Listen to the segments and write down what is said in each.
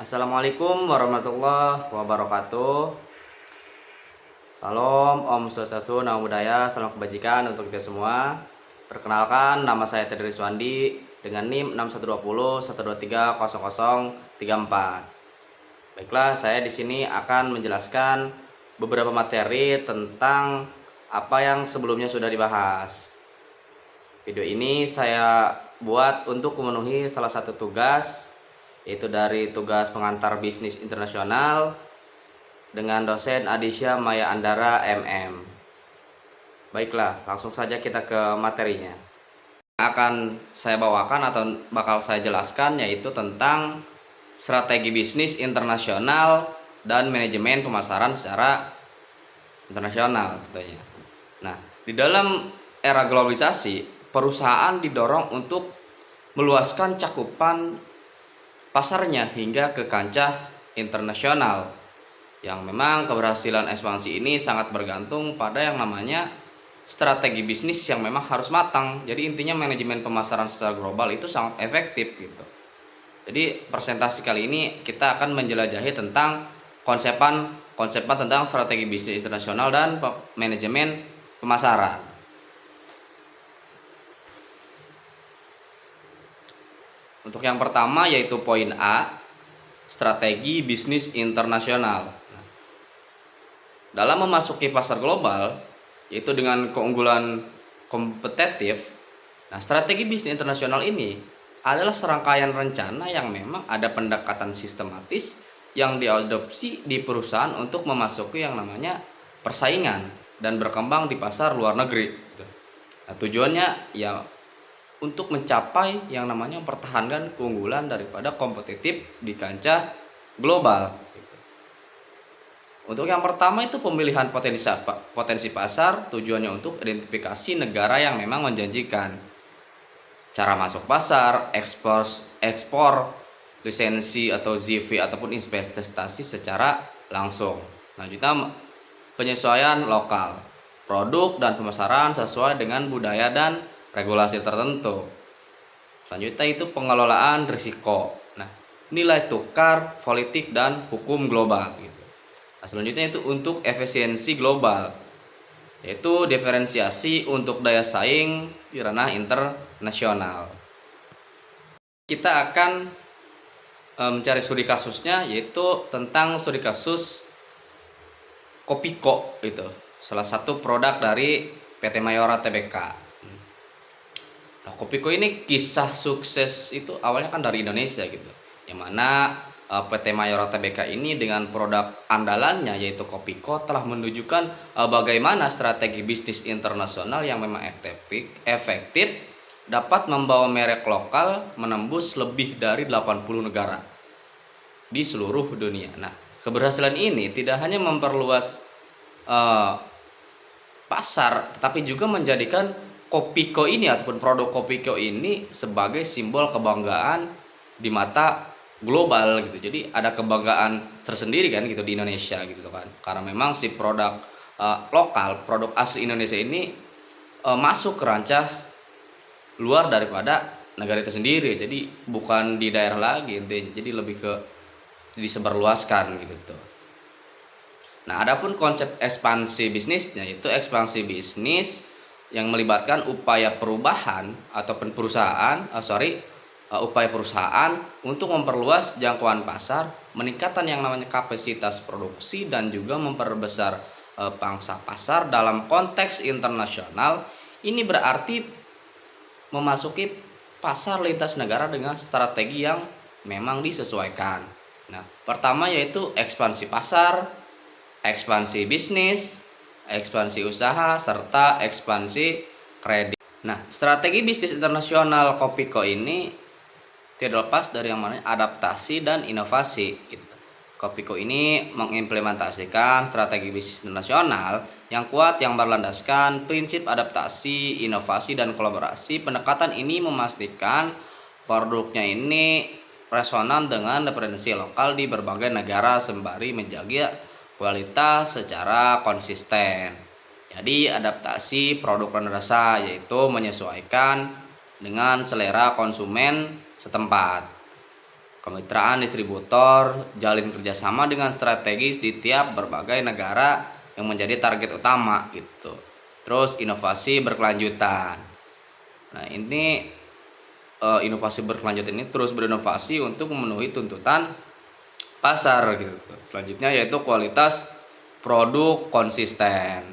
Assalamualaikum warahmatullahi wabarakatuh. Salam, Om Swastiastu, Namo Buddhaya, salam kebajikan untuk kita semua. Perkenalkan, nama saya Teddy Rizwandi dengan NIM 612012300034. Baiklah, saya di sini akan menjelaskan beberapa materi tentang apa yang sebelumnya sudah dibahas. Video ini saya buat untuk memenuhi salah satu tugas, yaitu dari tugas pengantar bisnis internasional dengan dosen Adisya Maya Andara MM. Baiklah, langsung saja kita ke materinya. Yang akan saya bawakan atau bakal saya jelaskan yaitu tentang strategi bisnis internasional dan manajemen pemasaran secara internasional tentunya. Nah, di dalam era globalisasi, perusahaan didorong untuk meluaskan cakupan pasarnya hingga ke kancah internasional, yang memang keberhasilan ekspansi ini sangat bergantung pada yang namanya strategi bisnis yang memang harus matang. Jadi intinya manajemen pemasaran secara global itu sangat efektif gitu. Jadi presentasi kali ini kita akan menjelajahi tentang konsepan tentang strategi bisnis internasional dan manajemen pemasaran. Untuk yang pertama yaitu poin A, strategi bisnis internasional. Dalam memasuki pasar global, yaitu dengan keunggulan kompetitif, strategi bisnis internasional ini adalah serangkaian rencana yang memang ada pendekatan sistematis yang diadopsi di perusahaan untuk memasuki yang namanya persaingan dan berkembang di pasar luar negeri. Tujuannya ya untuk mencapai yang namanya mempertahankan keunggulan daripada kompetitif di kancah global. Untuk yang pertama itu pemilihan potensi pasar, tujuannya untuk identifikasi negara yang memang menjanjikan. Cara masuk pasar, ekspor, lisensi atau ZV ataupun investasi secara langsung. Selanjutnya penyesuaian lokal, produk dan pemasaran sesuai dengan budaya dan regulasi tertentu. Selanjutnya itu pengelolaan risiko. Nilai tukar, politik dan hukum global gitu. Selanjutnya itu untuk efisiensi global, yaitu diferensiasi untuk daya saing di ranah internasional. Kita akan mencari studi kasusnya, yaitu tentang studi kasus Kopiko itu, salah satu produk dari PT Mayora Tbk. Kopiko ini kisah sukses itu awalnya kan dari Indonesia gitu, yang mana PT Mayora Tbk ini dengan produk andalannya yaitu Kopiko telah menunjukkan bagaimana strategi bisnis internasional yang memang efektif dapat membawa merek lokal menembus lebih dari 80 negara di seluruh dunia. Keberhasilan ini tidak hanya memperluas pasar, tetapi juga menjadikan Kopiko ini ataupun produk Kopiko ini sebagai simbol kebanggaan di mata global gitu. Jadi ada kebanggaan tersendiri kan gitu di Indonesia gitu kan, karena memang si produk lokal, produk asli Indonesia ini masuk ke rancah luar daripada negara itu sendiri. Jadi bukan di daerah lagi intinya, jadi lebih ke disebarluaskan gitu. Adapun konsep ekspansi bisnisnya itu ekspansi bisnis yang melibatkan upaya perubahan ataupun upaya perusahaan untuk memperluas jangkauan pasar, meningkatkan yang namanya kapasitas produksi dan juga memperbesar pangsa pasar dalam konteks internasional. Ini berarti memasuki pasar lintas negara dengan strategi yang memang disesuaikan. Pertama yaitu ekspansi pasar, ekspansi bisnis, ekspansi usaha, serta ekspansi kredit. Strategi bisnis internasional Kopiko ini tidak lepas dari yang namanya adaptasi dan inovasi gitu. Kopiko ini mengimplementasikan strategi bisnis internasional yang kuat yang berlandaskan prinsip adaptasi, inovasi dan kolaborasi. Pendekatan ini memastikan produknya ini resonan dengan referensi lokal di berbagai negara sembari menjaga kualitas secara konsisten. Jadi adaptasi produk penerasa yaitu menyesuaikan dengan selera konsumen setempat. kemitraan distributor, jalin kerjasama dengan strategis di tiap berbagai negara yang menjadi target utama gitu. Terus inovasi berkelanjutan. Nah ini inovasi berkelanjutan ini terus berinovasi untuk memenuhi tuntutan pasar gitu. Selanjutnya yaitu kualitas produk konsisten,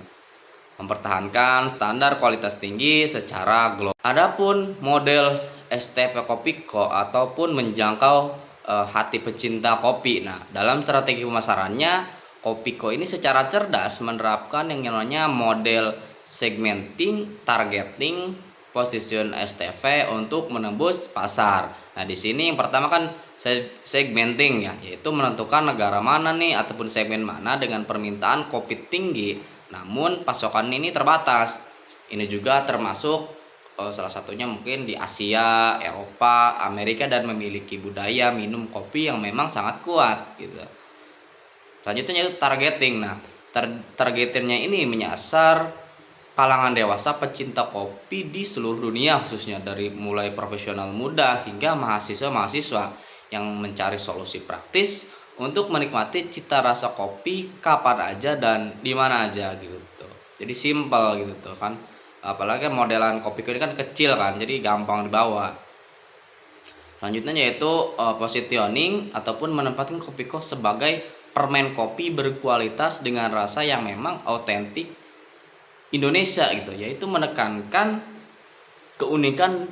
mempertahankan standar kualitas tinggi secara global. Adapun model STV Kopiko ataupun menjangkau hati pecinta kopi. Nah, dalam strategi pemasarannya, Kopiko ini secara cerdas menerapkan yang namanya model segmenting, targeting, position STV untuk menembus pasar. Nah, di sini yang pertama kan segmenting ya, yaitu menentukan negara mana nih ataupun segmen mana dengan permintaan kopi tinggi, namun pasokan ini terbatas. Ini juga termasuk salah satunya mungkin di Asia, Eropa, Amerika dan memiliki budaya minum kopi yang memang sangat kuat gitu. Selanjutnya itu targeting. Nah, targetingnya ini menyasar kalangan dewasa pecinta kopi di seluruh dunia, khususnya dari mulai profesional muda hingga mahasiswa-mahasiswa yang mencari solusi praktis untuk menikmati cita rasa kopi kapan aja dan di mana aja gitu. Jadi simpel gitu tuh kan. Apalagi modelan kopi ini kan kecil kan, jadi gampang dibawa. Selanjutnya yaitu positioning ataupun menempatkan Kopiko sebagai permen kopi berkualitas dengan rasa yang memang autentik Indonesia gitu, yaitu menekankan keunikan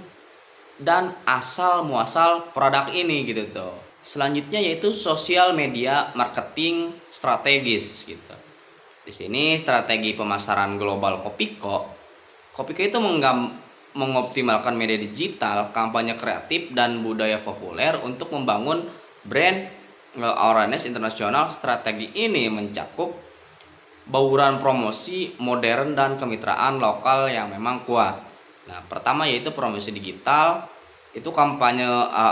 dan asal muasal produk ini gitu tuh. Selanjutnya yaitu sosial media marketing strategis gitu. Di sini strategi pemasaran global Kopiko itu mengoptimalkan media digital, kampanye kreatif dan budaya populer untuk membangun brand awareness internasional. Strategi ini mencakup bauran promosi modern dan kemitraan lokal yang memang kuat. Nah, pertama yaitu promosi digital, itu kampanye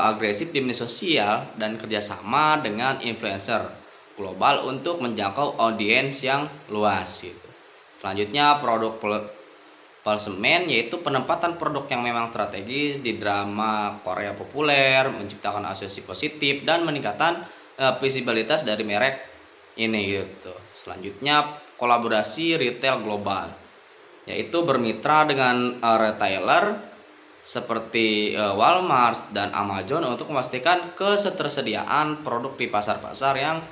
agresif di media sosial dan kerjasama dengan influencer global untuk menjangkau audiens yang luas gitu. Selanjutnya produk placement, yaitu penempatan produk yang memang strategis di drama Korea populer, menciptakan asosiasi positif dan meningkatkan visibilitas dari merek ini gitu. Selanjutnya kolaborasi retail global, yaitu bermitra dengan retailer seperti Walmart dan Amazon untuk memastikan ketersediaan produk di pasar-pasar yang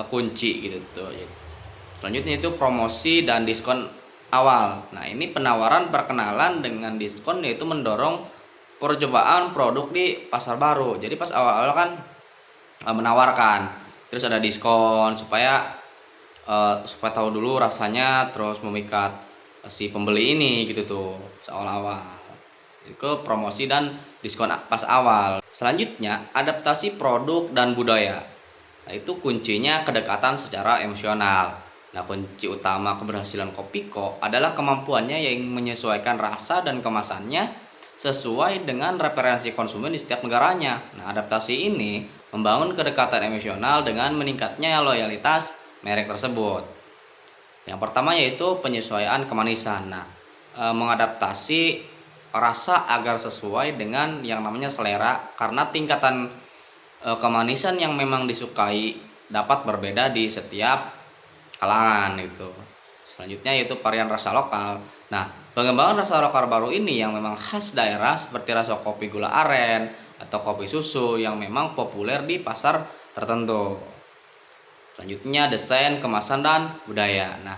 kunci gitu. Selanjutnya itu promosi dan diskon awal. Nah, ini penawaran perkenalan dengan diskon, yaitu mendorong percobaan produk di pasar baru. Jadi pas awal-awal kan menawarkan, terus ada diskon supaya tahu dulu rasanya, terus memikat si pembeli ini gitu tuh awal-awal. Itu promosi dan diskon pas awal. Selanjutnya adaptasi produk dan budaya. Nah, itu kuncinya kedekatan secara emosional. Nah, kunci utama keberhasilan Kopiko adalah kemampuannya yang menyesuaikan rasa dan kemasannya sesuai dengan referensi konsumen di setiap negaranya. Nah, adaptasi ini membangun kedekatan emosional dengan meningkatnya loyalitas merek tersebut. Yang pertama yaitu penyesuaian kemanisan. Nah, mengadaptasi rasa agar sesuai dengan yang namanya selera, karena tingkatan kemanisan yang memang disukai dapat berbeda di setiap kalangan itu. Selanjutnya yaitu varian rasa lokal. Nah, pengembangan rasa lokal baru ini yang memang khas daerah seperti rasa kopi gula aren atau kopi susu yang memang populer di pasar tertentu. Selanjutnya desain, kemasan dan budaya. Nah,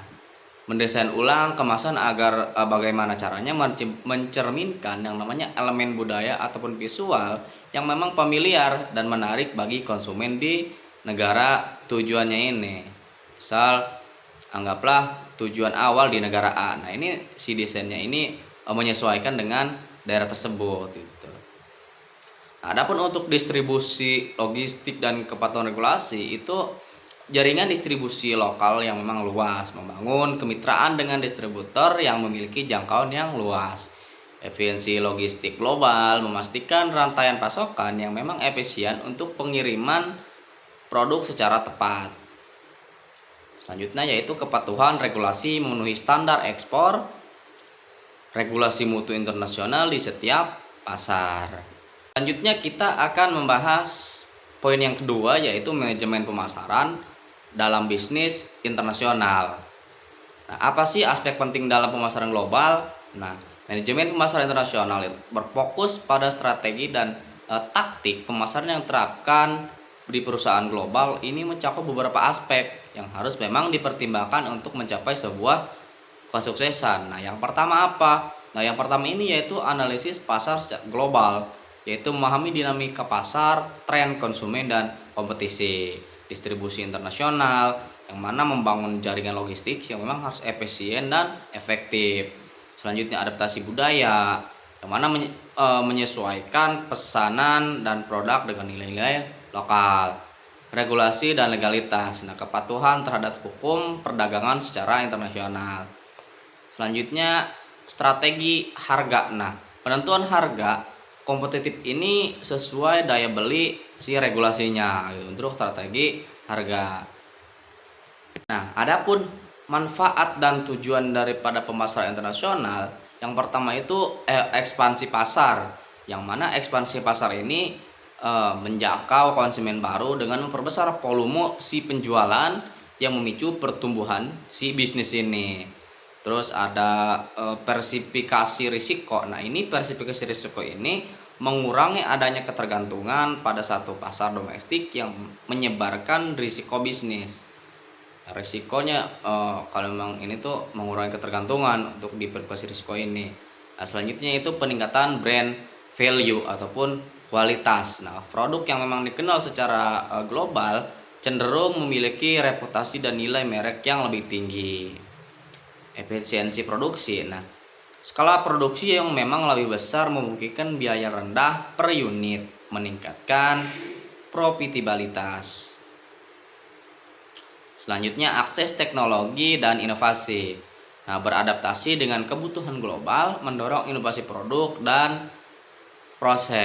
mendesain ulang kemasan agar bagaimana caranya mencerminkan yang namanya elemen budaya ataupun visual yang memang familiar dan menarik bagi konsumen di negara tujuannya ini. Misal anggaplah tujuan awal di negara A. Nah, ini si desainnya ini menyesuaikan dengan daerah tersebut gitu. Nah, adapun untuk distribusi logistik dan kepatuhan regulasi, itu jaringan distribusi lokal yang memang luas, membangun kemitraan dengan distributor yang memiliki jangkauan yang luas. Efisiensi logistik global memastikan rantaian pasokan yang memang efisien untuk pengiriman produk secara tepat. Selanjutnya yaitu kepatuhan regulasi memenuhi standar ekspor, regulasi mutu internasional di setiap pasar. Selanjutnya kita akan membahas poin yang kedua yaitu manajemen pemasaran dalam bisnis internasional. Nah, apa sih aspek penting dalam pemasaran global? Nah, manajemen pemasaran internasional berfokus pada strategi dan taktik pemasaran yang diterapkan di perusahaan global ini mencakup beberapa aspek yang harus memang dipertimbangkan untuk mencapai sebuah kesuksesan. Nah, yang pertama apa? Nah, yang pertama ini yaitu analisis pasar secara global, yaitu memahami dinamika pasar, tren konsumen dan kompetisi, distribusi internasional, yang mana membangun jaringan logistik yang memang harus efisien dan efektif. Selanjutnya adaptasi budaya, yang mana menyesuaikan pesanan dan produk dengan nilai-nilai lokal. Regulasi dan legalitas, nah kepatuhan terhadap hukum perdagangan secara internasional. Selanjutnya strategi harga. Nah, penentuan harga kompetitif ini sesuai daya beli si regulasinya gitu, untuk strategi harga. Nah, adapun manfaat dan tujuan daripada pemasaran internasional, yang pertama itu ekspansi pasar, yang mana ekspansi pasar ini menjangkau konsumen baru dengan memperbesar volume si penjualan yang memicu pertumbuhan si bisnis ini. Terus ada persepikasi risiko. Nah, ini persepikasi risiko ini mengurangi adanya ketergantungan pada satu pasar domestik yang menyebarkan risiko bisnis. Risikonya kalau memang ini tuh mengurangi ketergantungan untuk diversifikasi risiko ini. Nah, selanjutnya itu peningkatan brand value ataupun kualitas. Nah, produk yang memang dikenal secara global cenderung memiliki reputasi dan nilai merek yang lebih tinggi. Efisiensi produksi. Nah, skala produksi yang memang lebih besar memungkinkan biaya rendah per unit, meningkatkan profitabilitas. Selanjutnya akses teknologi dan inovasi. Nah, beradaptasi dengan kebutuhan global, mendorong inovasi produk dan proses.